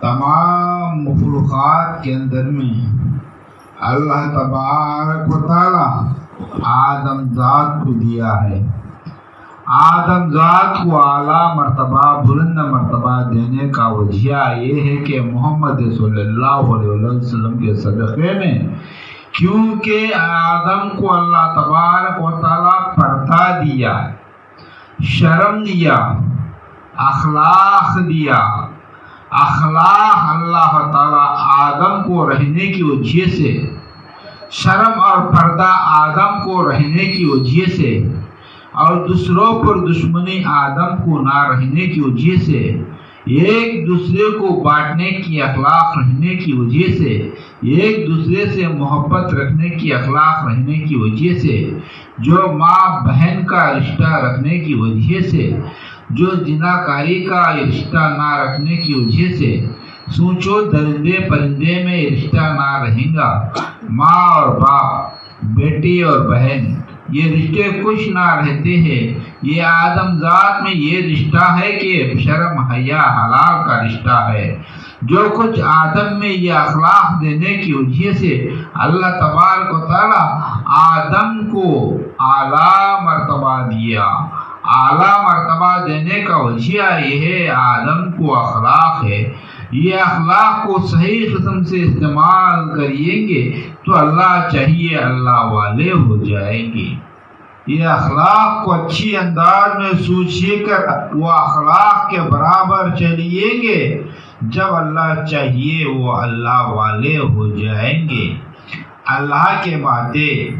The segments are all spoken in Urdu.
تمام مخلوقات کے اندر میں اللہ تبارک و تعالی آدم ذات کو دیا ہے. آدم ذات کو اعلیٰ مرتبہ بلند مرتبہ دینے کا وجہ یہ ہے کہ محمد صلی اللہ علیہ وسلم کے صدقے میں، کیونکہ آدم کو اللہ تبارک و تعالی پردہ دیا، شرم دیا، اخلاق دیا. اخلاق اللہ تعالی آدم کو رہنے کی وجہ سے، شرم اور پردہ آدم کو رہنے کی وجہ سے، اور دوسروں پر دشمنی آدم کو نہ رہنے کی وجہ سے، ایک دوسرے کو بانٹنے کی اخلاق رہنے کی وجہ سے، ایک دوسرے سے محبت رکھنے کی اخلاق رہنے کی وجہ سے، جو ماں بہن کا رشتہ رکھنے کی وجہ سے، جو زناکاری کا رشتہ نہ رکھنے کی وجہ سے. سوچو درندے پرندے میں رشتہ نہ رہے گا، ماں اور باپ، بیٹی اور بہن، یہ رشتے کچھ نہ رہتے ہیں. یہ آدم ذات میں یہ رشتہ ہے کہ شرم حیا حلال کا رشتہ ہے. جو کچھ آدم میں یہ اخلاق دینے کی وجہ سے اللہ تبارک و تعالی آدم کو اعلیٰ مرتبہ دیا. اعلیٰ مرتبہ دینے کا وجہ یہ ہے آدم کو اخلاق ہے. یہ اخلاق کو صحیح قسم سے استعمال کریں گے تو اللہ چاہیے اللہ والے ہو جائیں گے. یہ اخلاق کو اچھی انداز میں سوچیے کر وہ اخلاق کے برابر چلیے گے. جب اللہ چاہیے وہ اللہ والے ہو جائیں گے. اللہ کے باتیں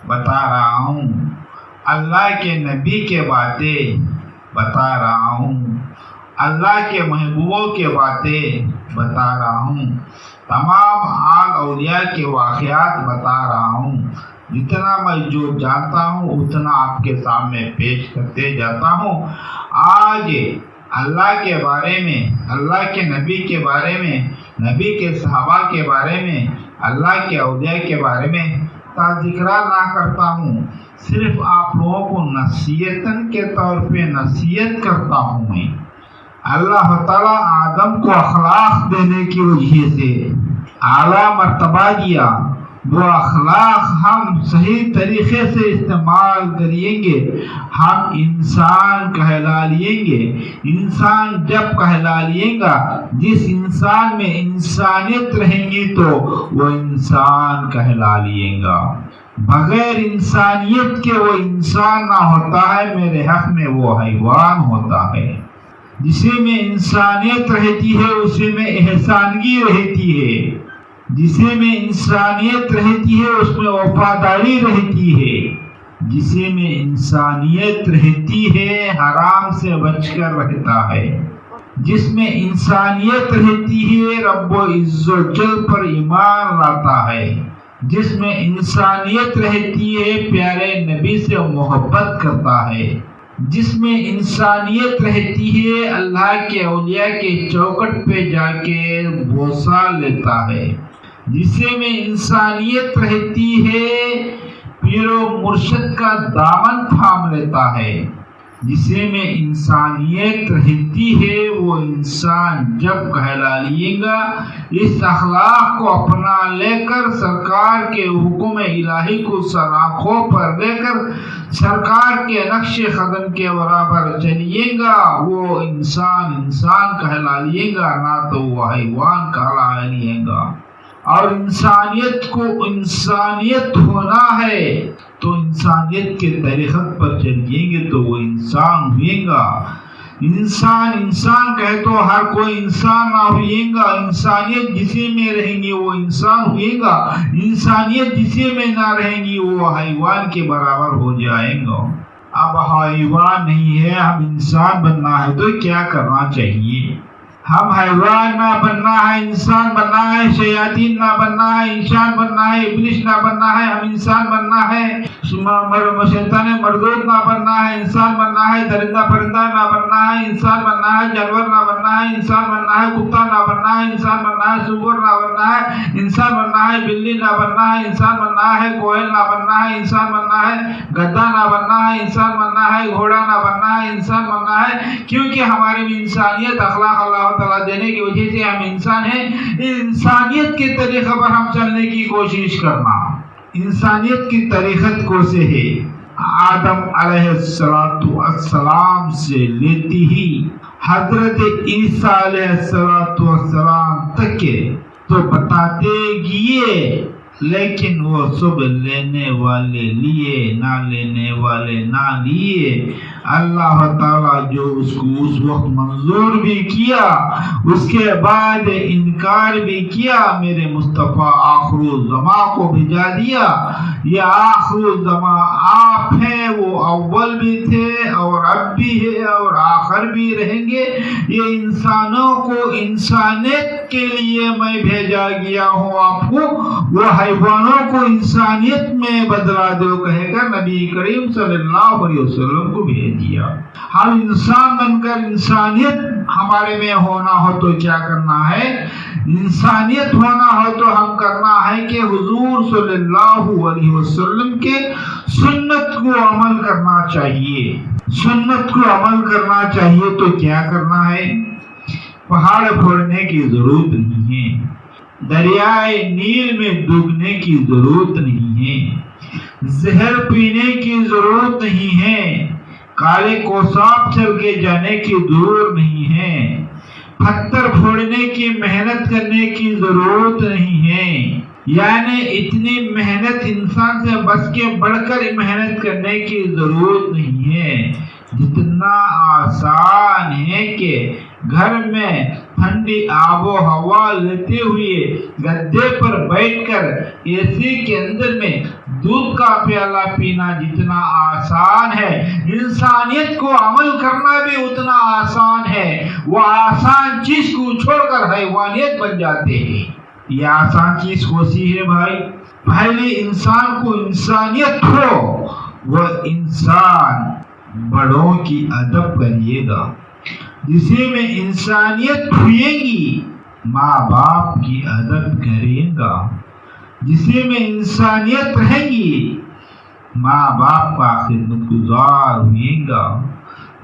بتا رہا ہوں، اللہ کے نبی کے باتیں بتا رہا ہوں، اللہ کے محبوبوں کے باتیں بتا رہا ہوں، تمام آل اولیاء کے واقعات بتا رہا ہوں. جتنا میں جو جانتا ہوں اتنا آپ کے سامنے پیش کرتے جاتا ہوں. آج اللہ کے بارے میں، اللہ کے نبی کے بارے میں، نبی کے صحابہ کے بارے میں، اللہ کے اولیاء کے بارے میں تذکرہ نہ کرتا ہوں، صرف آپ لوگوں کو نصیحتاً کے طور پہ نصیحت کرتا ہوں. میں اللہ تعالیٰ آدم کو اخلاق دینے کی وجہ سے اعلیٰ مرتبہ دیا. وہ اخلاق ہم صحیح طریقے سے استعمال کریں گے ہم انسان کہلا لیں گے. انسان جب کہلا لیں گا، جس انسان میں انسانیت رہیں گی تو وہ انسان کہلا لیں گا. بغیر انسانیت کے وہ انسان نہ ہوتا ہے، میرے حق میں وہ حیوان ہوتا ہے. جسے میں انسانیت رہتی ہے اسے میں احسانگی رہتی ہے، جسے میں انسانیت رہتی ہے اس میں وفاداری رہتی ہے، جسے میں انسانیت رہتی ہے حرام سے بچ کر رہتا ہے، جس میں انسانیت رہتی ہے رب و عز و جل پر ایمان لاتا ہے، جس میں انسانیت رہتی ہے پیارے نبی سے محبت کرتا ہے، جس میں انسانیت رہتی ہے اللہ کے اولیاء کے چوکٹ پہ جا کے بوسہ لیتا ہے، جسے میں انسانیت رہتی ہے پیر و مرشد کا دامن تھام لیتا ہے، جسے میں انسانیت رہتی ہے وہ انسان جب کہلا لیے گا اس اخلاق کو اپنا لے کر سرکار کے حکم الہی کو سراخوں پر لے کر سرکار کے نقش قدم کے برابر چلیے گا، وہ انسان کہلا لیے گا، نہ تو وہ حیوان کہلا لیے گا. اور انسانیت کو انسانیت ہونا ہے تو انسانیت کے طریقت پر چلیں گے تو وہ انسان ہوئے گا. انسان کہے تو ہر کوئی انسان نہ ہوئے گا. انسانیت جسے میں رہیں گی وہ انسان ہوئے گا، انسانیت جسے میں نہ رہیں گی وہ حیوان کے برابر ہو جائے گا. اب حیوان نہیں ہے، ہم انسان بننا ہے تو کیا کرنا چاہیے؟ ہم حیوان نہ بننا ہے، انسان بننا ہے، شیاطین نہ بننا ہے، انسان بننا ہے، ابلیس نہ بننا ہے، ہم انسان بننا ہے، شیطان مردود نہ بننا ہے، انسان بننا ہے، درندہ پرندہ نہ بننا ہے، انسان بننا ہے، جانور نہ بننا ہے، انسان بننا ہے، کتا نہ بننا ہے، انسان بننا ہے، سور نہ بننا ہے، انسان بننا ہے، بلی نہ بننا ہے، انسان بننا ہے، کوئل نہ بننا ہے، انسان بننا ہے، گدھا نہ بننا ہے، انسان بننا ہے، گھوڑا نہ بننا ہے، انسان بننا ہے. کیونکہ ہماری بھی انسانیت اخلاق اللہ تعالیٰ دینے کی وجہ سے ہم انسان ہیں. انسانیت کے طریقے پر ہم چلنے کی کوشش کرنا. انسانیت کی طریقت کو سے ہے آدم علیہ السلام سے لیتی ہی حضرت عیسیٰ علیہ السلام تک کے تو بتاتے گئے، لیکن وہ سب لینے والے لیے، نہ لینے والے نہ لیے. اللہ تعالیٰ جو اس کو اس وقت منظور بھی کیا، اس کے بعد انکار بھی کیا. میرے مصطفیٰ آخر الزماں کو بھیجا دیا. یہ آخر الزماں آپ ہیں، وہ اول بھی تھے اور اب بھی ہے اور آخر بھی رہیں گے. یہ انسانوں کو انسانیت کے لیے میں بھیجا گیا ہوں. آپ کو وہ حیوانوں کو انسانیت میں بدلا دو کہے گا نبی کریم صلی اللہ علیہ وسلم کو بھیج دیا. ہم انسان بن کر انسانیت ہمارے میں ہونا ہو تو کیا کرنا ہے؟ انسانیت ہونا ہو تو ہم کرنا ہے کہ حضور صلی اللہ علیہ وسلم کے سنت کو عمل کرنا چاہیے. سنت کو عمل کرنا چاہیے تو کیا کرنا ہے؟ پہاڑ پھوڑنے کی ضرورت نہیں ہے، دریائے نیل میں ڈوبنے کی ضرورت نہیں ہے، زہر پینے کی ضرورت نہیں ہے، کالے کوساب چل کے جانے کی ضرورت نہیں ہے، پتھر پھوڑنے کی محنت کرنے کی ضرورت نہیں ہے. یعنی اتنی محنت انسان سے بس کے بڑھ کر محنت کرنے کی ضرورت نہیں ہے. جتنا آسان ہے کہ گھر میں ٹھنڈی آب و ہوا لیتے ہوئے گدے پر بیٹھ کر اے سی کے اندر میں دودھ کا پیالہ پینا جتنا آسان ہے، انسانیت کو عمل کرنا بھی اتنا آسان ہے. وہ آسان چیز کو چھوڑ کر حیوانیت بن جاتے ہیں. یہ آسان چیز کون سی ہے بھائی؟ پہلے انسان کو انسانیت ہو. وہ انسان بڑوں کی ادب کریے گا، جسے میں انسانیت ہوئے گی ماں باپ کی ادب کرے گا، جسے میں انسانیت رہے گی ماں باپ کا خدمت گزار ہوئے گا،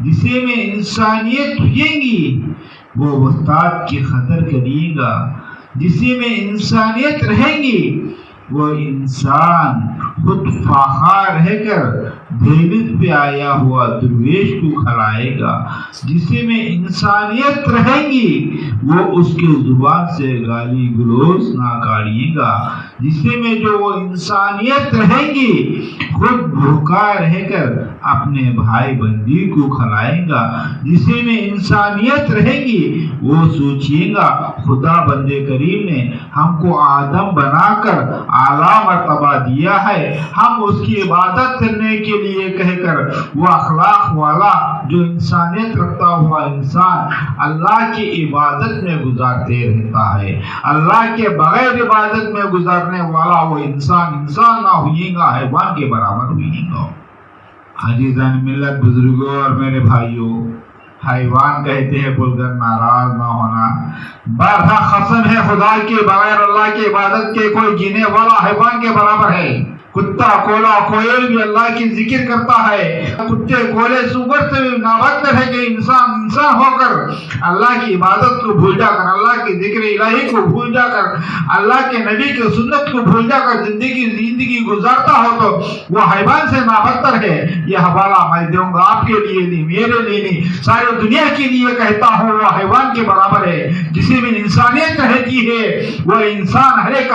جسے میں انسانیت ہوئے گی وہ استاد کی قدر کرے گا، جسے میں انسانیت رہے گی وہ انسان خود فخار رہ کر دہلیز پہ آیا ہوا درویش کو کھلائے گا، جسے میں انسانیت رہے گی وہ اس کے زبان سے گالی گلوچ نہ کاڑیے گا، جسے میں جو وہ انسانیت رہے گی خود بھوکا رہ کر اپنے بھائی بندی کو کھلائے گا، جسے میں انسانیت رہے گی وہ سوچیے گا خدا بندے کریم نے ہم کو آدم بنا کر اعلیٰ مرتبہ دیا ہے، ہم اس کی عبادت کرنے کے لیے کہہ کر وہ اخلاق والا جو انسانیت رکھتا ہوا انسان اللہ کی عبادت میں گزارتے رہتا ہے. اللہ کے بغیر عبادت میں گزارنے والا وہ انسان نہ ہوئے گا، حیوان کے برابر ہوئے گا. عزیزان ملت، بزرگوں اور میرے بھائیوں، حیوان کہتے ہیں بول کر ناراض نہ ہونا. بارہا قسم ہے خدا کے بغیر اللہ کی عبادت کے کوئی جینے والا حیوان کے برابر ہے. کتا کولا کوئل بھی اللہ کی ذکر کرتا ہے. کتے کولے سور سے نابخت ہے کہ انسان ہو کر اللہ کی عبادت کو بھول جا کر، اللہ کی ذکر الہی کو بھول جا کر، اللہ کے نبی کی سنت کو بھول جا کر زندگی گزارتا ہو تو وہ حیوان سے نابخت ہے. یہ حوالہ میں دوں گا آپ کے لیے نہیں، میرے لیے نہیں، ساری دنیا کے لیے کہتا ہوں. وہ حیوان کے برابر ہے جسے میں انسانیت رہتی ہے. وہ انسان ہر ایک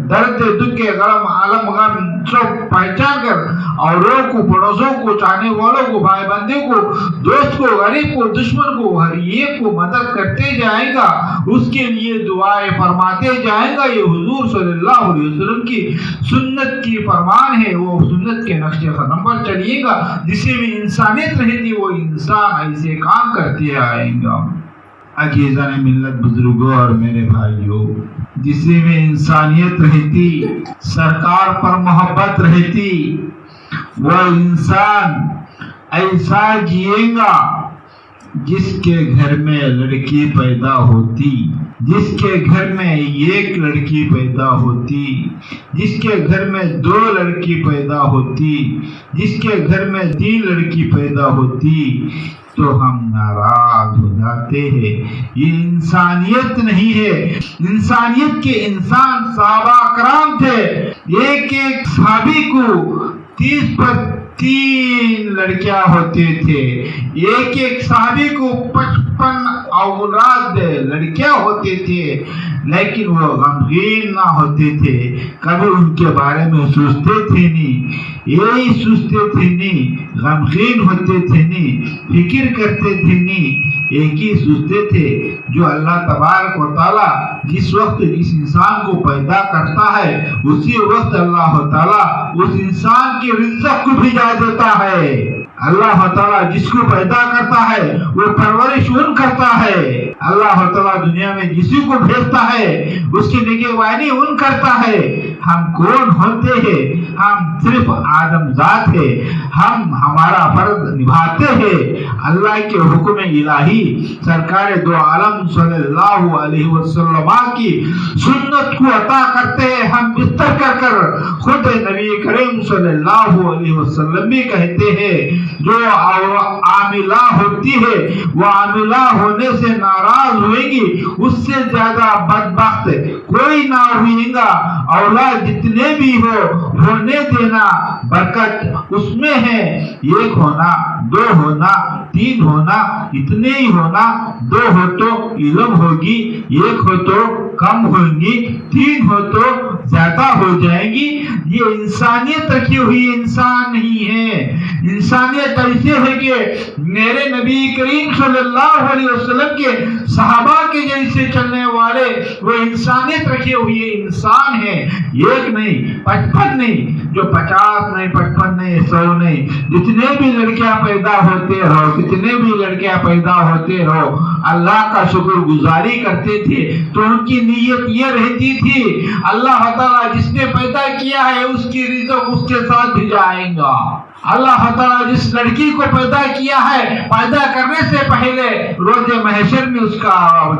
درد دکھ کے غم عالم غم سب پہچان کر اوروں کو، پڑوسوں کو، چاہنے والوں کو، بھائی بندے کو، دوست کو، غریب کو، دشمن کو، ہر ایک کو مدد کرتے جائے گا، اس کے لیے دعائیں فرماتے جائے گا. یہ حضور صلی اللہ علیہ وسلم کی سنت کی فرمان ہے. وہ سنت کے نقش قدم پر چلیے گا، جسے میں انسانیت رہتی وہ انسان ایسے کام کرتے آئیں گا. عزیزان ملت، بزرگوں اور میرے بھائیوں، جسے میں انسانیت رہتی، سرکار پر محبت رہتی، وہ انسان ایسا جیے گا جس کے گھر میں لڑکی پیدا ہوتی، جس کے گھر میں ایک لڑکی پیدا ہوتی، جس کے گھر میں 2 لڑکی پیدا ہوتی، جس کے گھر میں 3 لڑکی پیدا ہوتی، تو ہم ناراض ہو جاتے ہیں. یہ انسانیت نہیں ہے. انسانیت کے انسان صحابہ کرام تھے. ایک ایک صحابی کو 30 پر 3 لڑکیاں ہوتے تھے. ایک ایک صحابی کو 55 اولاد لڑکیاں ہوتے تھے. لیکن وہ غمگین نہ ہوتے تھے. کبھی ان کے بارے میں سوچتے تھے نہیں. یہی سوچتے تھے نہیں. غمگین ہوتے تھے نہیں. فکر کرتے تھے نہیں. ایک ہی سوچتے تھے جو اللہ تبارک و تعالیٰ جس وقت اس انسان کو پیدا کرتا ہے اسی وقت اللہ تعالیٰ اس انسان کی رزق کو بھیجا دیتا ہے. اللہ تعالیٰ جس کو پیدا کرتا ہے وہ پرورش ان کرتا ہے. اللہ تعالیٰ دنیا میں جسی کو بھیجتا ہے اس کی نگہبانی ان کرتا ہے. ہم کون ہوتے ہیں؟ ہم صرف آدم ذات ہے. ہم ہمارا فرض نبھاتے ہیں. اللہ کے حکم الہی سرکار دو عالم صلی اللہ علیہ وسلم کی سنت کو عطا کرتے ہیں. ہم بستر کر کر خود نبی کریم صلی اللہ علیہ وسلم بھی کہتے ہیں جو عاملہ ہوتی ہے وہ عاملہ ہونے سے ناراض ہوئے گی اس سے زیادہ بدبخت کوئی نہ ہوئے گا. اولاد جتنے بھی ہونے دینا برکت اس میں ہے. 1 ہونا 2 ہونا 3 ہونا اتنے ہی ہونا. 2 ہو تو علم ہوگی, 1 ہو تو کم ہوگی, 3 ہو تو زیادہ ہو جائے گی. یہ انسانیت رکھی ہوئی انسان نہیں ہے. انسانیت ایسے ہے کہ میرے نبی کریم صلی اللہ علیہ وسلم کے صحابہ کے جیسے چلنے والے وہ انسانیت رکھی ہوئی انسان ہے. 1 نہیں 55 نہیں, جو 50 نہیں 55 نہیں 100 نہیں, جتنے بھی لڑکیاں پیدا ہوتے رہو, کتنے بھی لڑکیاں پیدا ہوتے رہو, اللہ کا شکر گزاری کرتے تھے. تو ان کی نیت یہ رہتی تھی اللہ تعالیٰ جس نے پیدا کیا ہے اس کی رزق اس کے ساتھ بھی جائے گا. اللہ تعالیٰ جس لڑکی کو پیدا کیا ہے پیدا کرنے سے پہلے روز محشر میں اس کا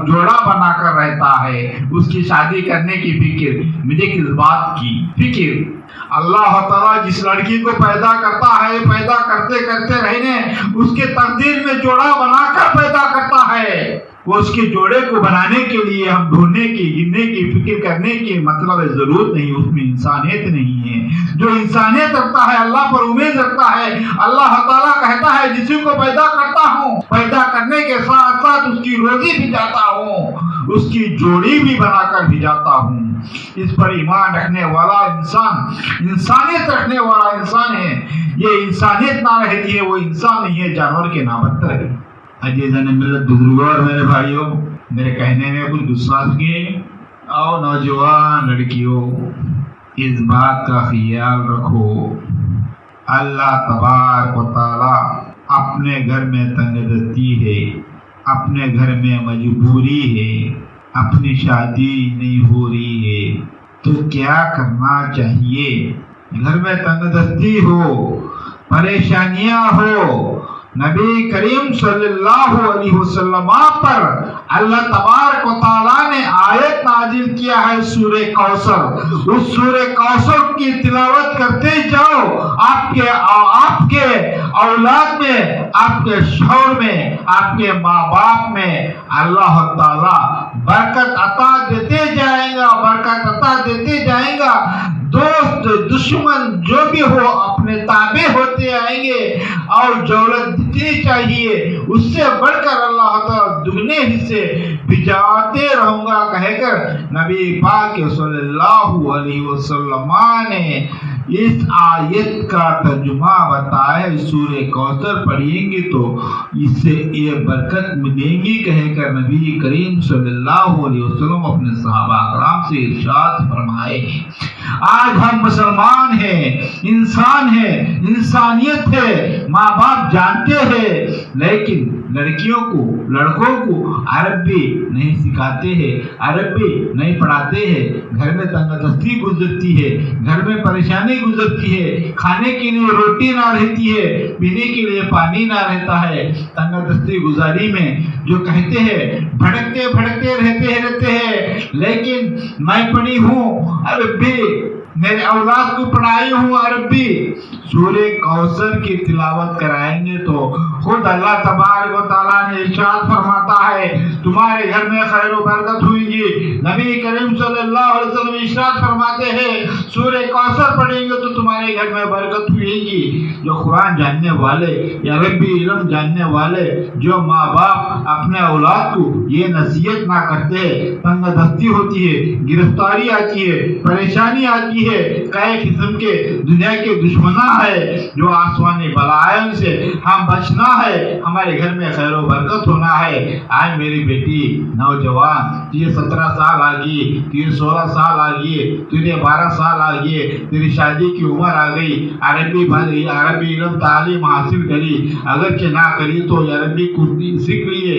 جوڑا بنا کر رہتا ہے. اس کی شادی کرنے کی فکر, مجھے کس بات کی فکر. اللہ تعالیٰ جس لڑکی کو پیدا کرتا ہے پیدا کرتے کرتے رہنے اس کے تقدیر میں جوڑا بنا کر پیدا کرتا ہے. وہ اس کے جوڑے کو بنانے کے لیے ہم ڈھونڈنے کی گننے کی فکر کرنے کی مطلب ضرورت نہیں. اس میں انسانیت نہیں ہے. جو انسانیت رکھتا ہے اللہ پر امید رکھتا ہے. اللہ تعالیٰ کہتا ہے جسی کو پیدا کرتا ہوں پیدا کرنے کے ساتھ ساتھ اس کی روزی بھی جاتا ہوں, اس کی جوڑی بھی بنا کر بھی جاتا ہوں. اس پر ایمان رکھنے والا انسان انسانیت رکھنے والا انسان ہے. یہ انسانیت نہ رہتی ہے وہ انسان نہیں ہے, جانور کے نامتر ہے. عزیزان ملت بزرگوں اور میرے بھائیوں, میرے کہنے میں کچھ غصہ کیے. اور نوجوان لڑکیوں اس بات کا خیال رکھو اللہ تبارک و تعالی اپنے گھر میں تنگ دستی ہے, اپنے گھر میں مجبوری ہے, اپنی شادی نہیں ہو رہی ہے تو کیا کرنا چاہیے؟ گھر میں تنگ دستی ہو, پریشانیاں ہو, نبی کریم صلی اللہ علیہ وسلم پر اللہ تبارک و تعالیٰ نے آیت نازل کیا ہے سورہ کوثر. اس سورہ کوثر کی تلاوت کرتے جاؤ. آپ کے اولاد میں, آپ کے شوہر میں, آپ کے ماں باپ میں اللہ تعالیٰ برکت عطا دیتے جائیں گا, برکت عطا دیتے جائیں گا. دوست دشمن جو بھی ہو اپنے تابع ہوتے آئیں گے اور دولت جتنی چاہیے اس سے بڑھ کر اللہ تعالیٰ دگنے حصے بھجاتے رہوں گا کہہ کر نبی پاک صلی اللہ علیہ وسلم نے اس آیت کا ترجمہ بتایا. سورہ کوثر پڑھیں گے تو اس سے یہ برکت ملیں گی کہہ کر نبی کریم صلی اللہ علیہ وسلم اپنے صحابہ کرام سے ارشاد فرمائے. آج ہم مسلمان ہیں, انسان ہیں, انسانیت ہے, ماں باپ جانتے ہیں, لیکن لڑکیوں کو لڑکوں کو عربی نہیں سکھاتے ہیں, عربی نہیں پڑھاتے ہیں. گھر میں تنگ دستی گزرتی ہے, گھر میں پریشانی گزرتی ہے, کھانے کے لیے روٹی نہ رہتی ہے, پینے کے لیے پانی نہ رہتا ہے. تنگ دستی گزاری میں جو کہتے ہیں بھڑکتے رہتے ہیں, لیکن میں پڑھی ہوں عربی میرے اولاد کو پڑھائی ہوں عربی، سورہ کوثر کی تلاوت کرائیں گے تو خود اللہ تبارک و تعالیٰ نے ارشاد فرماتا ہے تمہارے گھر میں خیر و برکت ہوئی گی۔ نبی کریم صلی اللہ علیہ وسلم ارشاد فرماتے ہیں سورہ کوثر پڑھیں گے تو تمہارے گھر میں برکت ہوئی گی۔ جو قرآن جاننے والے یا عربی علم جاننے والے جو ماں باپ اپنے اولاد کو یہ نصیحت نہ کرتے، تنگ دستی ہوتی ہے، گرفتاری آتی ہے، پریشانی آتی ہے، کئی قسم کے دنیا کے دشمناں ہے، جو آسمانی بلائیں سے ہم بچنا ہے، ہمارے گھر میں خیر و برکت ہونا ہے۔ آج میری بیٹی نوجوان، تجھے 17 سال آ گئی، تجھے 16 سال آ گئی، تجھے 12 سال آ گئی، تیری شادی کی عمر آ گئی، عربی بھلی عربی علم تعلیم حاصل کری، اگرچہ نہ کری تو عربی کو سیکھ لیے،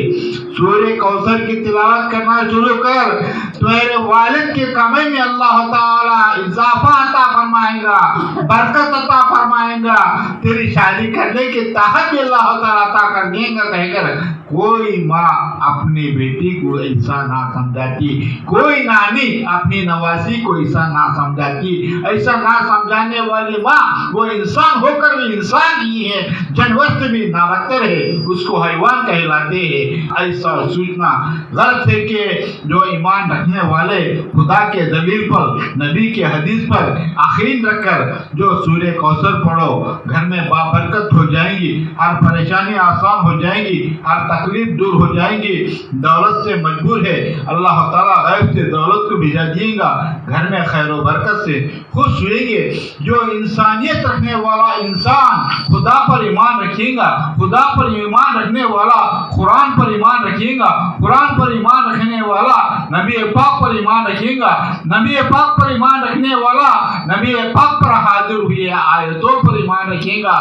سورہ کوثر کی تلاوت کرنا شروع کر، تیرے والد کے کمے میں اللہ تعالیٰ اضافہ عطا فرمائے گا، برکت عطا فرمائے گا، تیری شادی کرنے کی طاقت بھی اللہ تعالیٰ عطا کر دیں گا۔ کہہ کر کوئی ماں اپنی بیٹی کو ایسا نہ سمجھاتی، کوئی نانی اپنی نواسی کو ایسا نہ سمجھاتی، ایسا نہ سمجھانے والی ماں وہ انسان ہو کر بھی انسان ہی ہے، جانور سے بھی نابتر ہے، اس کو حیوان کہلاتے ہیں۔ ایسا سوچنا غلط ہے کہ جو ایمان رکھنے والے خدا کے دلیل پر، نبی کے حدیث پر یقین رکھ کر جو سورہ کوثر پڑھو، گھر میں بابرکت ہو جائیں گی، ہر پریشانی آسان ہو جائیں گی، ہر تکلیف دور ہو جائیں گی۔ دولت سے مجبور ہے، اللہ تعالیٰ غیب سے دولت کو بھیجا دیے گا، گھر میں خیر و برکت سے خوش ہوئیں گے۔ جو انسانیت رکھنے والا انسان خدا پر ایمان رکھے گا، خدا پر ایمان رکھنے والا قرآن پر ایمان رکھے گا، قرآن پر ایمان رکھنے والا نبی پاک پر ایمان رکھے گا، نبی پاک پر ایمان رکھنے والا نبی پاک پر حاضر ہوئی آیتوں پر ایمان رکھے گا۔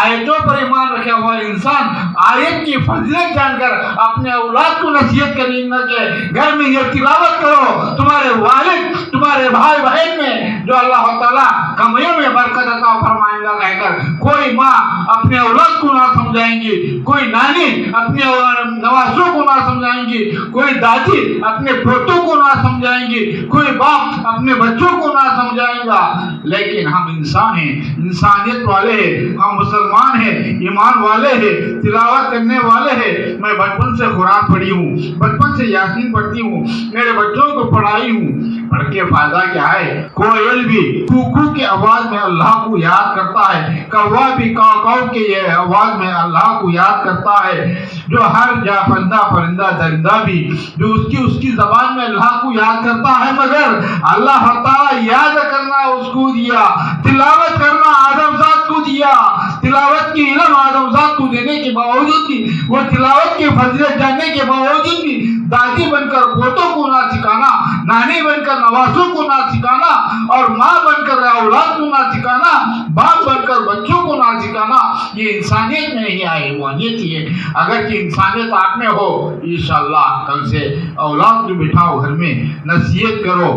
آیتوں پر ایمان رکھا ہوا انسان آیت کی فضیلت جان کر اپنے اولاد کو نصیحت کریں گا کہ گھر میں یہ تلاوت کرو، تمہارے والد تمہارے بھائی بہن میں جو اللہ تعالیٰ کمیوں میں برکت عطا فرمائے گا۔ کہہ کر کوئی ماں اپنے اولاد کو نہ سمجھائیں گی، کوئی نانی اپنے نواسوں کو نہ سمجھائیں گی، کوئی دادی اپنے پوتوں کو نہ سمجھائیں گی، کوئی باپ اپنے بچوں کو نہ سمجھائے گا۔ لیکن ہم انسان ہیں، انسانیت والے ہیں، ہم مسلمان ہیں، ایمان والے ہیں، تلاوت کرنے والے ہیں۔ میں بچپن سے قرآن پڑھی ہوں، بچپن سے یاسین پڑھتی ہوں، میرے بچوں کو پڑھائی ہوں۔ پڑھ کے فائدہ کیا ہے؟ کوئل بھی کوکو کی آواز میں اللہ کو یاد کرتا ہے، کوا بھی کاؤ کاؤ کی آواز میں اللہ کو یاد کرتا ہے، جو ہر جا پرندہ درندہ بھی جو اس کی زبان میں اللہ کو یاد کرتا ہے، مگر اللہ تعالیٰ یاد کرنا اس کو دیا، تلاوت کرنا آدم ذات کو دیا، تلاوت کی علم آدم ذات کو دینے کے باوجود بھی، وہ تلاوت کی فضیلت جاننے کے باوجود بھی دادی بن کر پوتوں کو نہ سکھانا، نانی بن کر نواسوں کو نہ سکھانا، اور ماں بن کر اولاد کو نہ سکھانا، باپ بن کر بچوں کو نہ سکھانا، یہ انسانیت میں نہیں ہے، حیوانیت ہی ہے۔ اگر کہ انسانیت آپ میں ہو، انشاءاللہ کل سے اولاد کو بٹھاؤ گھر میں، نصیحت کرو،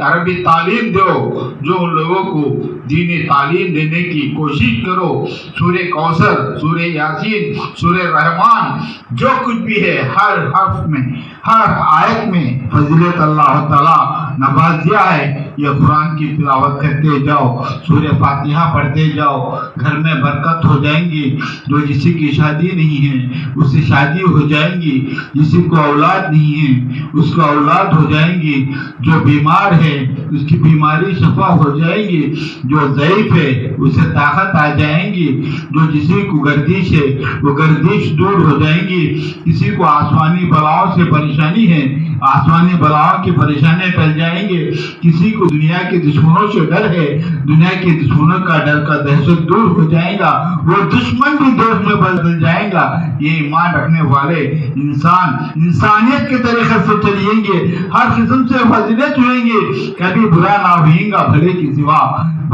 عربی تعلیم دو، جو ان لوگوں کو دینی تعلیم دینے کی کوشش کرو۔ سورہ کوثر، سورہ یاسین، سورہ رحمان، جو کچھ بھی ہے ہر حرف میں، ہر آیت میں فضیلت اللہ تعالیٰ نوازیا ہے۔ یہ قرآن کی تلاوت کرتے جاؤ، سورہ فاتحہ پڑھتے جاؤ، گھر میں برکت ہو جائیں گی۔ جو کسی کی شادی نہیں ہے اس سے شادی ہو جائیں گی، کسی کو اولاد نہیں ہے اس کو اولاد ہو جائیں گی، جو بیمار ہے اس کی بیماری شفا ہو جائے گی، جو ضعیف ہے اسے طاقت آ جائیں گی، جو کسی کو گردش ہے وہ گردش دور ہو جائیں گی، کسی کو آسمانی بلاؤں سے پریشانی ہے آسمانی بلاؤں کی پریشانی ٹل جائیں گے، کسی کو دنیا کے دشمنوں سے ڈر ہے دنیا کے دشمنوں کا ڈر کا دہشت دور ہو جائے گا، وہ دشمن بھی دوست میں بدل جائے گا۔ یہ ایمان رکھنے والے انسان انسانیت کے طریقے سے چلیں گے، ہر قسم سے فضیلت ہوئیں گے، کبھی برا نہ ہوئیں گا بھلے کی سوا،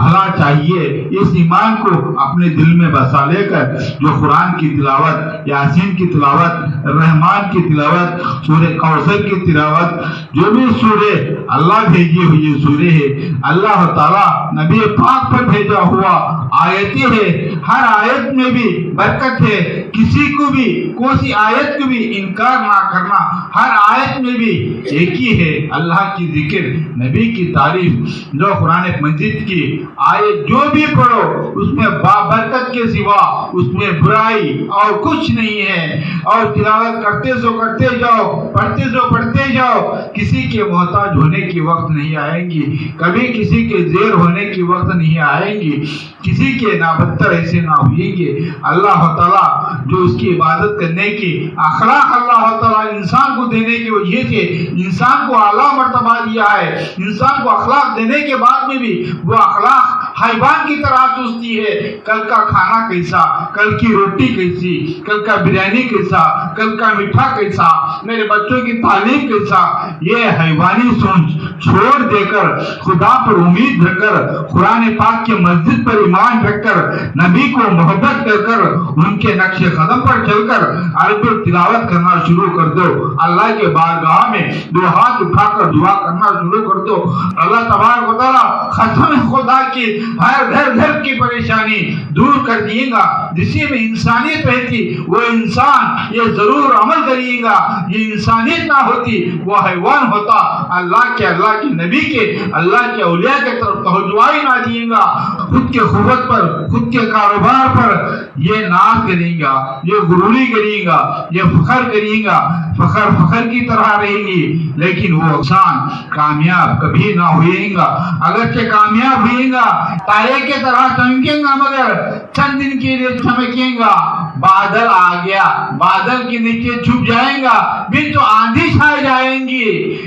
بھلا چاہیے اس ایمان کو اپنے دل میں بسا لے کر جو قرآن کی تلاوت، یاسین کی تلاوت، رحمان کی تلاوت، سورہ کوثر کی تلاوت، جو بھی سورہ اللہ بھیجی ہوئی سورہ ہے، اللہ تعالیٰ نبی پاک پر بھیجا ہوا آیتیں ہے، ہر آیت میں بھی برکت ہے، کسی کو بھی کوئی آیت کو بھی انکار نہ کرنا، ہر آیت میں بھی ایک ہی ہے اللہ کی ذکر، نبی کی تعریف، جو قرآن مجید کی آیت جو بھی پڑھو اس میں بابرکت کے سوا اس میں برائی اور کچھ نہیں ہے، اور تلاوت کرتے جاؤ، پڑھتے جاؤ، کسی کے محتاج ہونے کی وقت نہیں آئیں گی، کبھی کسی کے زیر ہونے کی وقت نہیں آئیں گی، کسی کے نابدتر ایسے نہ ہوئیں گے۔ اللہ تعالیٰ جو اس کی عبادت کرنے کی اخلاق اللہ تعالیٰ انسان کو دینے کی وجہ سے انسان کو اعلیٰ مرتبہ دیا ہے، انسان کو اخلاق دینے کے بعد میں بھی وہ اخلاق حیوان کی طرح چوستی ہے، کل کا کھانا کیسا، کل کی روٹی کیسی، کل کا بریانی کیسا، کل کا میٹھا کیسا، میرے بچوں کی تعلیم کیسا، یہ حیوانی سوچ چھوڑ دے کر خدا پر امید رکھ کر، قرآن پاک کے مسجد پر ایمان رکھ کر، نبی کو محبت کر کر، ان کے نقش قدم پر چل کر عربی تلاوت کرنا شروع کر دو، اللہ کے بارگاہ میں دو ہاتھ اٹھا کر دعا کرنا شروع کر دو، اللہ تبارک و تعالیٰ قسم خدا کی ہر گھر کی پریشانی دور کر دیے گا، جسی میں انسانیت رہتی وہ انسان یہ ضرور عمل کریے گا، یہ انسانیت نہ ہوتی وہ حیوان ہوتا، اللہ کی نبی کے، اللہ کے اولیاء کے طرف توجہ نہ دیے گا، خود کے قوت پر، خود کے کاروبار پر یہ ناز کریں گا، یہ غروری کریں گا، یہ فخر کریں گا، فخر کی طرح رہیں گی، لیکن وہ انسان کامیاب کبھی نہ ہوئیں گا، اگرچہ کامیاب ہوئیں گا تارے کے طرح چمکیں گا، مگر چند دن کے لیے چمکیں گا، بادل آ گیا، بادل کے نیچے چھپ جائیں گا، پھر تو آندھی چھائے جائیں گی،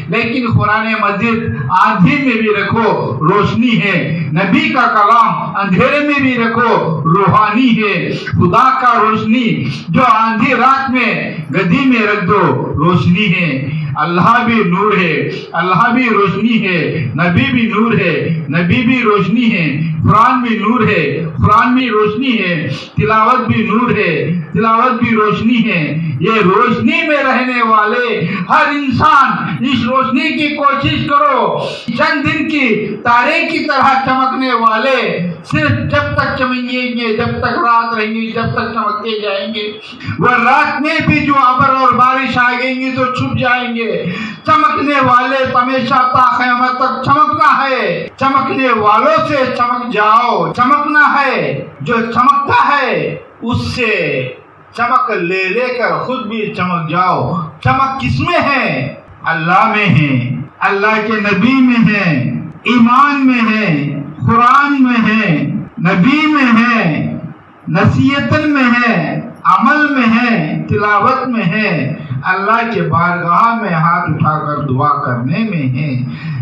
لیکن قرآن مجید آندھی میں بھی رکھو روشنی ہے، نبی کا کلام اندھیرے میں بھی رکھو روحانی ہے، خدا کا روشنی جو آندھی رات میں گدی میں رکھ دو روشنی ہے، اللہ بھی نور ہے، اللہ بھی روشنی ہے، نبی بھی نور ہے، نبی بھی روشنی ہے، قرآن بھی نور ہے، قرآن بھی روشنی ہے، تلاوت بھی نور ہے، تلاوت بھی روشنی ہے، یہ روشنی میں رہنے والے ہر انسان اس روشنی کی کوشش کرو، چند دن کی تارے کی طرح چمکنے والے صرف جب تک چمکیں گے، جب تک رات رہیں گی، جب تک چمکتے جائیں گے، وہ رات میں بھی جو ابر اور بارش آ گئیں گی تو چھپ جائیں گے، چمکنے والے ہمیشہ تا قیامت تک چمکنا ہے، چمکنے والوں سے چمک جاؤ، چمکنا ہے، جو چمکتا ہے اس سے چمک لے کر خود بھی چمک جاؤ، چمک کس میں ہے؟ اللہ میں ہے، اللہ کے نبی میں ہے، ایمان میں ہے، قرآن میں ہے، نبی میں ہے، نصیحت میں ہے، عمل میں ہے، تلاوت میں ہے، اللہ کے بارگاہ میں ہاتھ اٹھا کر دعا کرنے میں ہے،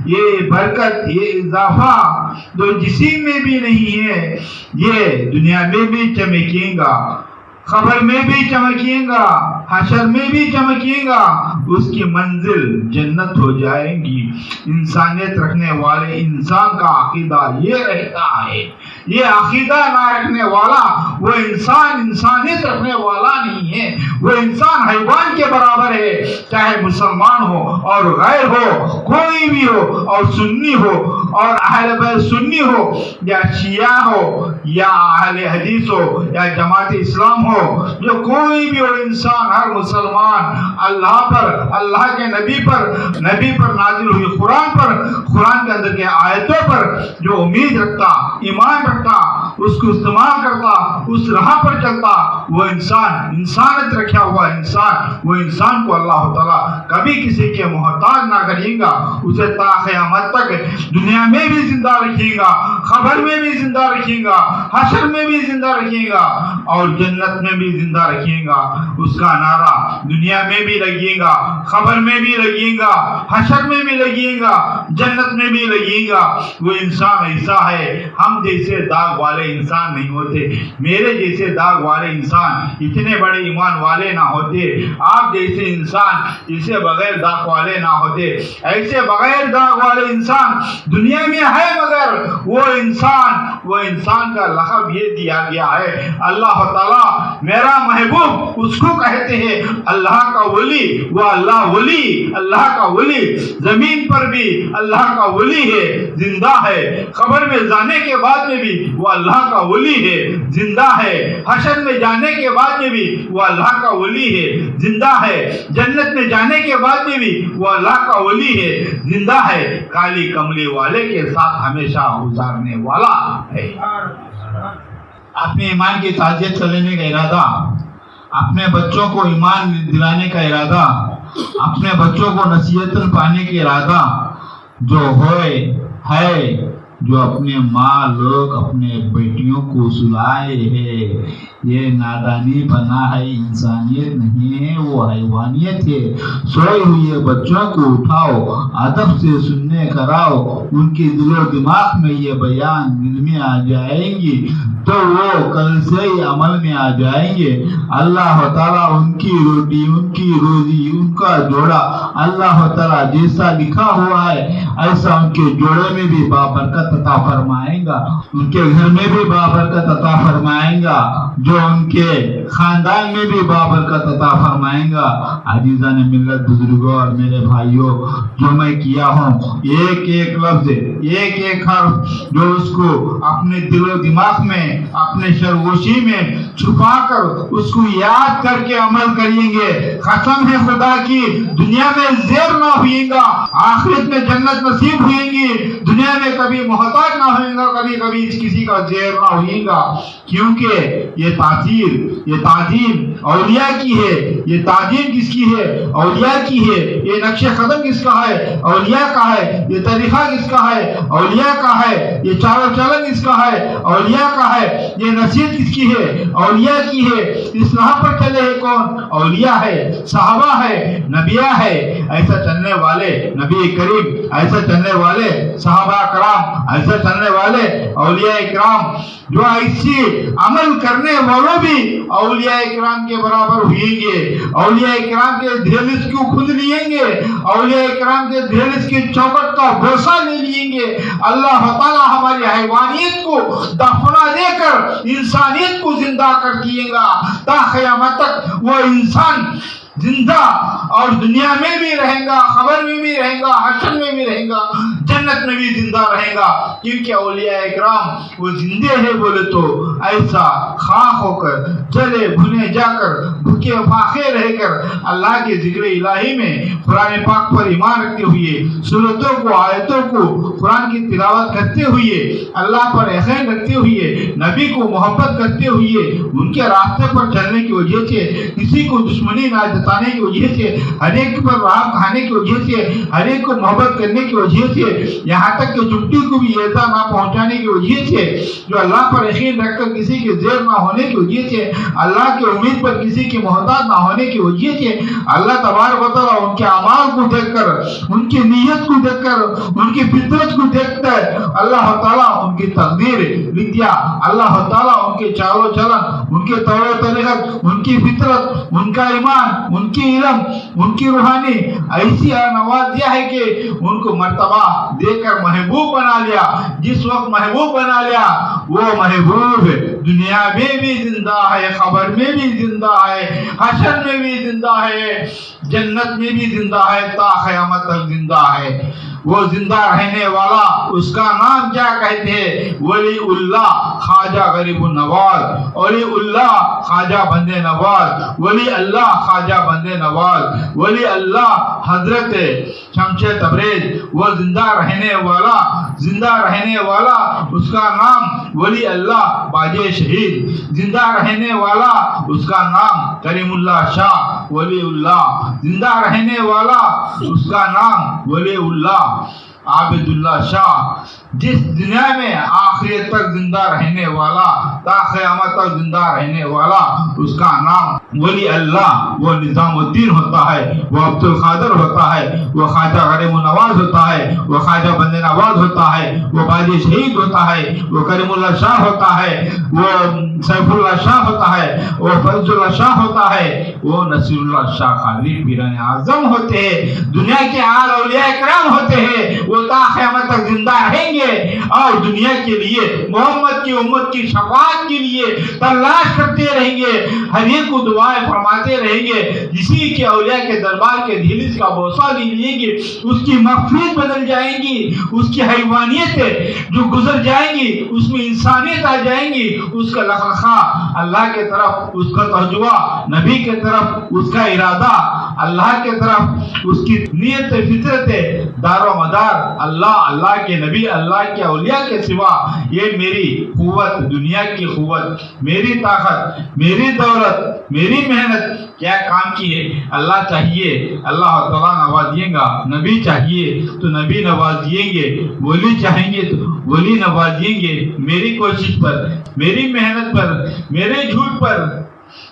یہ برکت، یہ اضافہ جو جسم میں بھی نہیں ہے یہ دنیا میں بھی چمکے گا، قبر میں بھی چمکے گا، حشر میں بھی چمکے گا، اس کی منزل جنت ہو جائے گی۔ انسانیت رکھنے والے انسان کا عقیدہ یہ رہتا ہے، یہ عقیدہ نہ رکھنے والا وہ انسان انسانیت رکھنے والا نہیں ہے، وہ انسان حیوان کے برابر ہے، چاہے مسلمان ہو اور غیر ہو، کوئی بھی ہو، اور سنی ہو اور اہل بیت سنی ہو یا شیعہ ہو یا اہل حدیث ہو یا جماعت اسلام ہو، جو کوئی بھی ہو انسان، ہر مسلمان اللہ پر، اللہ کے نبی پر نازل ہوئی قرآن پر، قرآن کے اندر کے آیتوں پر جو امید رکھتا، ایمان رکھتا، اس کو استعمال کرتا، اس راہ پر چلتا، وہ انسان، انسانیت رکھا ہوا انسان، وہ انسان کو اللہ تعالیٰ کبھی کسی کے محتاج نہ کرے گا، اسے تا قیامت تک دنیا میں بھی زندہ رکھے گا، قبر میں بھی زندہ رکھے گا، حشر میں بھی زندہ رکھے گا، اور جنت میں میں بھی زندہ رکھیے گا، اس کا نعرہ دنیا میں بھی لگیے گا، خبر میں بھی لگیے گا، حشر میں بھی لگیے گا، جنت میں بھی لگیے گا۔ وہ انسان ایسا ہے، ہم جیسے داغ والے انسان نہیں ہوتے، میرے جیسے داغ والے انسان اتنے بڑے ایمان والے نہ ہوتے، آپ جیسے انسان اسے بغیر داغ والے نہ ہوتے۔ ایسے بغیر داغ والے انسان دنیا میں ہے، مگر وہ انسان کا لقب یہ دیا گیا ہے، اللہ تعالیٰ میرا محبوب اس کو کہتے ہیں اللہ کا ولی۔ وہ اللہ کا ولی زمین پر بھی اللہ کا ولی ہے، زندہ ہے، قبر میں جانے کے بعد میں بھی وہ اللہ کا ولی ہے، زندہ ہے، حشر میں جانے کے بعد میں بھی وہ اللہ کا ولی ہے، زندہ ہے، جنت میں جانے کے بعد میں بھی وہ اللہ کا ولی ہے، زندہ ہے، کالی کملی والے کے ساتھ ہمیشہ گزارنے والا ہے۔ اپنے ایمان کی تعزیت کرنے کا ارادہ، اپنے بچوں کو ایمان دلانے کا ارادہ، اپنے بچوں کو نصیحت پانے کا ارادہ جو ہے جو اپنے ماں لوگ اپنے بیٹیوں کو سلائے ہیں، یہ نادانی بنا ہے، انسانیت نہیں ہے، وہ حیوانیت ہے۔ سوئے ہوئے بچوں کو اٹھاؤ، ادب سے سننے کراؤ، ان کے دل و دماغ میں یہ بیان دل میں آ جائیں گی تو وہ کل سے ہی عمل میں آ جائیں گے۔ اللہ تعالیٰ ان کی روٹی، ان کی روزی، ان کا جوڑا اللہ تعالیٰ جیسا لکھا ہوا ہے ایسا ان کے جوڑے میں بھی بابرکت عطا فرمائیں گا، ان کے گھر میں بھی بابرکت عطا فرمائیں گا، جو ان کے خاندان میں بھی بابرکت عطا فرمائیں گا۔ عزیزان ملت، بزرگوں اور میرے بھائیوں، جو میں کیا ہوں ایک ایک لفظ، ایک ایک حرف جو اس کو اپنے دل و دماغ میں، اپنے سرگوشی میں چھپا کر اس کو یاد کر کے عمل کریں گے، قسم ہے خدا کی دنیا میں زیر نہ ہوئے گا، آخرت میں جنت نصیب ہوئے گی، دنیا میں کبھی محتاج نہ ہوئے گا، کبھی کسی کا زیر نہ ہوئے گا، کیونکہ یہ تعظیم اولیاء کی ہے۔ یہ تعظیم کس کی ہے؟ اولیاء کی ہے۔ یہ نقش قدم کس کا ہے؟ اولیاء کا ہے۔ یہ طریقہ کس کا ہے؟ اولیاء کا ہے۔ یہ چال و چلن کس کا ہے؟ اولیاء کا ہے۔ یہ نصیحت کس کی ہے؟ اولیاء کی ہے۔ اس راہ پر چلے ہیں کون؟ اولیاء ہے، صحابہ ہے، نبیاء ہے۔ ایسا چلنے والے نبی کریم، ایسا چلنے والے صحابہ کرام، ایسا چلنے والے اولیاء کرام، جو ایسی عمل کرنے والوں بھی اولیاء کرام کے برابر ہوئیں گے۔ اولیاء کرام کے دہلیز کو خود لیں گے، اولیاء کرام کے دہلیز کی چوکٹ کا بوسہ لے لیں گے۔ اللہ تعالیٰ ہماری حیوانیت کو دفنا دے کر انسانیت کو زندہ کر دیے گا، تا قیامت تک وہ انسان زندہ اور دنیا میں بھی رہے گا، خبر میں بھی رہے گا، حشر میں بھی رہے گا، جنت میں بھی زندہ رہے گا، کیونکہ اولیاء اکرام وہ زندے ہیں بولے تو ایسا خاک ہو کر، جلے بھنے جا کر، بھوکے فاقے رہ کر اللہ کے ذکر الہی میں قرآن پاک پر ایمان رکھتے ہوئے، سورتوں کو، آیتوں کو قرآن کی تلاوت کرتے ہوئے، اللہ پر یقین رکھتے ہوئے، نبی کو محبت کرتے ہوئے، ان کے راستے پر چلنے کی وجہ سے، کسی کو دشمنی نہ جتانے کی وجہ سے، ہر ایک پر رحم کھانے کی وجہ سے، ہر ایک کو محبت کرنے کی وجہ سے، یہاں تک کہ چمٹی کو بھی ایسا نہ پہنچانے کی وجہ سے، جو اللہ پر یقین رکھ کر کسی کے زیر نہ ہونے کی وجہ سے، اللہ کی امید پر کسی کی محتاج نہ ہونے کی وجہ سے، اللہ تبارک و تعالیٰ ان کے اعمال کو دیکھ کر، ان کی نیت کو دیکھ کر، ان کی فطرت کو دیکھ کر اللہ تعالیٰ ان کی تقدیر لکھ دیا۔ اللہ تعالیٰ ان کے چال و چلن، ان کے طور و طریقت، ان کی فطرت، ان کا ایمان، ان کی علم، ان کی روحانی ایسی نواز دیا ہے کہ ان کو مرتبہ دے کر محبوب بنا لیا۔ جس وقت محبوب بنا لیا، وہ محبوب دنیا میں بھی زندہ ہے، خبر میں بھی زندہ ہے، حشر میں بھی زندہ ہے، جنت میں بھی زندہ ہے، تا قیامت تک زندہ ہے۔ وہ زندہ رہنے والا، اس کا نام کیا کہتے ہیں؟ ولی اللہ خواجہ غریب النواز، ولی اللہ خواجہ بندے نواز، ولی اللہ خواجہ بندے نواز، ولی اللہ حضرت شمس تبریز۔ وہ زندہ رہنے والا اس کا نام ولی اللہ باجے شہید، زندہ رہنے والا اس کا نام کریم اللہ شاہ ولی اللہ، زندہ رہنے والا اس کا نام ولی اللہ۔ عابداللہ شاہ جس دنیا میں آخرت تک زندہ رہنے والا، تا قیامت تک زندہ رہنے والا، اس کا نام ولی اللہ، وہ نظام الدین ہوتا ہے، وہ عبد القادر ہوتا ہے، وہ خواجہ غریب نواز ہوتا ہے، وہ خواجہ بندے نواز ہوتا ہے، وہ باجی شہید ہوتا ہے، وہ کریم اللہ شاہ ہوتا ہے، وہ سیف اللہ شاہ ہوتا ہے، وہ فیض اللہ شاہ ہوتا ہے، وہ نصیر اللہ شاہ خالد پیران اعظم ہوتے ہیں، دنیا کے آل اولیاء کرام ہوتے ہیں، وہ تا قیامت تک زندہ رہیں گے اور دنیا کے لیے محمد کی امت کی شفاعت کے لیے تلاش کرتے رہیں گے، ہر ایک کو دعائیں فرماتے رہیں گے، جسی کے اولیاء کے دربار کے دہلیز کا بوسہ لیجیے گی اس کی مغفرت بدل جائیں گی، اس کی حیوانیت جو گزر جائیں گی اس میں انسانیت آ جائیں گی، اس کا لخلخا اللہ کے طرف، اس کا ترجمہ نبی کے طرف، اس کا ارادہ اللہ کے طرف، اس کی نیت فطرت دار و مدار اللہ، اللہ کے نبی، اللہ کے اولیاء کے سوا، یہ میری قوت، دنیا کی قوت، میری طاقت، میری دولت، میری محنت کیا کام کی ہے؟ اللہ چاہیے اللہ تعالیٰ نوازیں گا، نبی چاہیے تو نبی نوازیں گے، ولی چاہیں گے تو ولی نوازیں گے، میری کوشش پر، میری محنت پر، میرے جھوٹ پر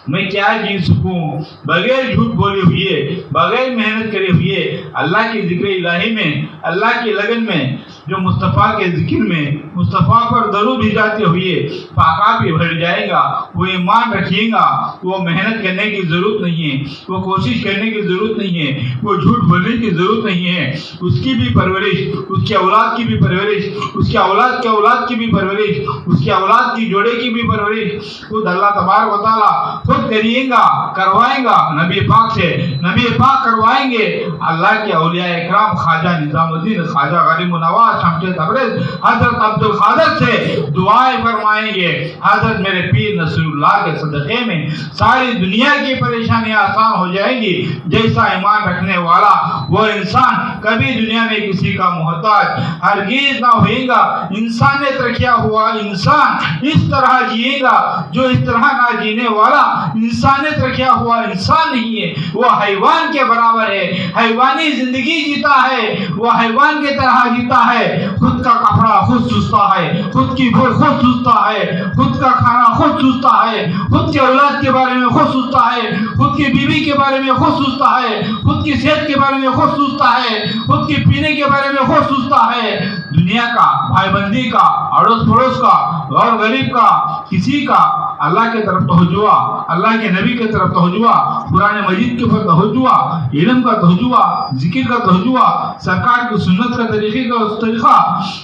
میں کیا جی سکوں؟ بغیر جھوٹ بولے ہوئے، بغیر محنت کرے ہوئے، اللہ کی ذکر الہی میں، اللہ کی لگن میں، جو مصطفیٰ کے ذکر میں مصطفیٰ پر درود بھیجاتے ہوئے پاکابی بڑھ جائے گا، وہ ایمان رکھیے گا، وہ محنت کرنے کی ضرورت نہیں ہے، وہ کوشش کرنے کی ضرورت نہیں ہے، وہ جھوٹ بولنے کی ضرورت نہیں ہے، اس کی بھی پرورش، اس کی اولاد کی بھی پرورش، اس کی اولاد کے اولاد کی بھی پرورش، اس کی اولاد کی جوڑے کی بھی پرورش خود اللہ تبارک و تعالیٰ خود کریے گا، کروائیں گا، نبی پاک سے، نبی پاک کروائیں گے، اللہ کے اولیاء اکرام خواجہ نظام الدین، خواجہ غریب نواز، شمس تبریز، حضرت عبد القادر سے دعائیں فرمائیں گے، حضرت میرے پیر نصیر اللہ کے صدقے میں ساری دنیا کی پریشانی آسان ہو جائے گی، جیسا ایمان رکھنے والا وہ انسان کبھی دنیا میں کسی کا محتاج ہرگز نہ ہوئے گا، انسانیت رکھا ہوا انسان اس طرح جیے گا، جو اس طرح نہ جینے والا انسانیت رکھا ہوا انسان نہیں ہے، وہ حیوان کے برابر ہے، حیوانی زندگی جیتا ہے، وہ حیوان کے طرح جیتا ہے، خود کا کپڑا خود سوچتا ہے، خود کی بھوک خود سوچتا ہے، خود کا کھانا خود سوچتا ہے، خود کے اولاد کے بارے میں خود سوچتا ہے، خود کی بیوی کے بارے میں خود سوچتا ہے، خود کی صحت کے بارے میں خود سوچتا ہے، خود کے پینے کے بارے میں خود سوچتا ہے، دنیا کا، بھائی بندی کا، اڑوس پڑوس کا، غیر غریب کا، کسی کا اللہ کے طرف توجہ، اللہ کے نبی کے طرف توجہ، قرآن مجید کے اوپر توجہ، علم کا توجہ، ذکر کا توجہ، سرکار کی سنت کا طریقہ،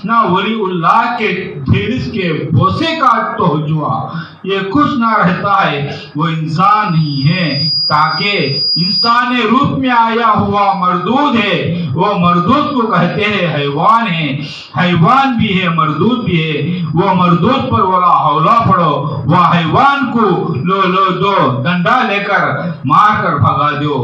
نہ ولی اللہ کے دہلیز کے بوسے کا توجہ، یہ کچھ نہ رہتا ہے، وہ انسان ہی ہے، تاکہ انسان روپ میں آیا ہوا مردود ہے، وہ مردود کو کہتے ہیں حیوان ہے، حیوان بھی ہے مردود بھی ہے، وہ مردود پر ولا حولا پڑھو، وہ حیوان کو لو دو ڈنڈا لے کر مار کر بھگا دو،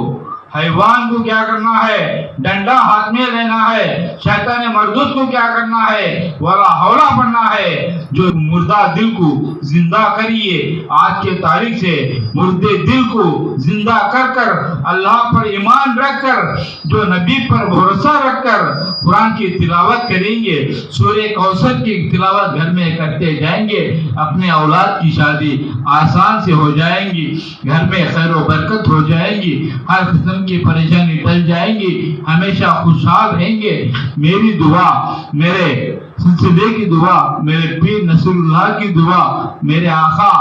حیوان کو کیا کرنا ہے؟ ڈنڈا ہاتھ میں لینا ہے، شیطان مردود کو کیا کرنا ہے؟ ولا حولا پڑھنا ہے، جو مردہ دل کو زندہ کریے، آج کے تاریخ سے مردے دل کو زندہ کر کر اللہ پر ایمان رکھ کر، جو نبی پر بھروسہ رکھ کر قرآن کی تلاوت کریں گے، سورہ کوثر کی تلاوت گھر میں کرتے جائیں گے، اپنے اولاد کی شادی آسان سے ہو جائیں گی، گھر میں خیر و برکت ہو جائیں گی، ہر قسم کی پریشانی ٹل جائیں گی، ہمیشہ خوشحال رہیں گے۔ میری دعا، میرے سلسلے کی دعا، میرے پیر نصیر اللہ کی دعا، میرے آقا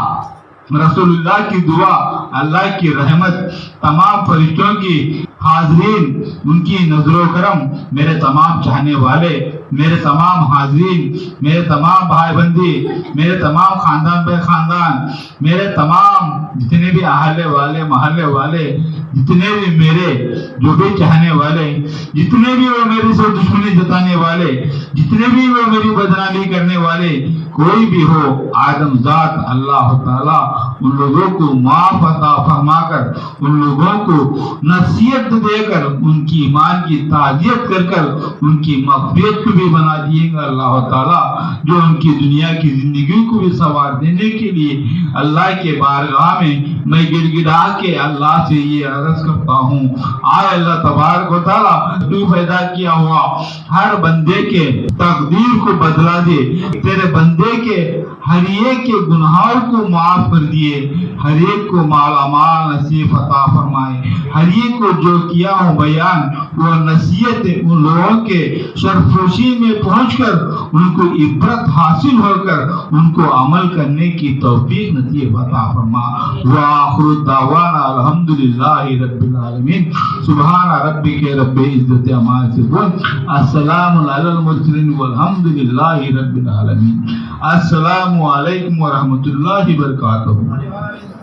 رسول اللہ کی دعا، اللہ کی رحمت، تمام فرشتوں کی حاضرین، ان کی نظر و کرم، میرے تمام چاہنے والے، میرے تمام حاضرین، میرے تمام بھائی بندی، میرے تمام خاندان بے خاندان، میرے تمام جتنے بھی اہل والے محلے والے، جتنے بھی میرے جو بھی چاہنے والے، جتنے بھی وہ میرے سے دشمنی جتانے والے، جتنے بھی وہ میری بدنامی کرنے والے، کوئی بھی ہو، آدم ذات اللہ تعالیٰ ان لوگوں کو معاف عطا فرما کر، ان لوگوں کو نصیحت دے کر، ان کی ایمان کی تعزیت کر کر، ان کی مغفرت کو بھی بنا دیے گا اللہ تعالیٰ۔ جو ان کی دنیا کی زندگی کو بھی سنوار دینے کے لیے اللہ کے بارگاہ میں گڑ گڑا کے اللہ سے یہ عرض کرتا ہوں، آئے اللہ تبارک و تعالیٰ تو پیدا کیا ہوا ہر بندے کے تقدیر کو بدلا دے، تیرے بندے کے ہر ایک کے گناہوں کو معاف کر دیے، ہر ایک کو مالا مال نصیب عطا فرمائے، ہر ایک کو جو کیا ہوں بیان وہ نصیحت ان لوگوں کے سرفروشی میں پہنچ کر ان کو عبرت حاصل ہو کر ان کو عمل کرنے کی توفیق نصیب عطا فرما۔ وآخر دعوانا الحمدللہ رب العالمین۔ سبحان ربک رب العزت عما یصفون، السلام علی المرسلین والحمدللہ رب العالمین۔ السلام علیکم ورحمۃ اللہ وبرکاتہ۔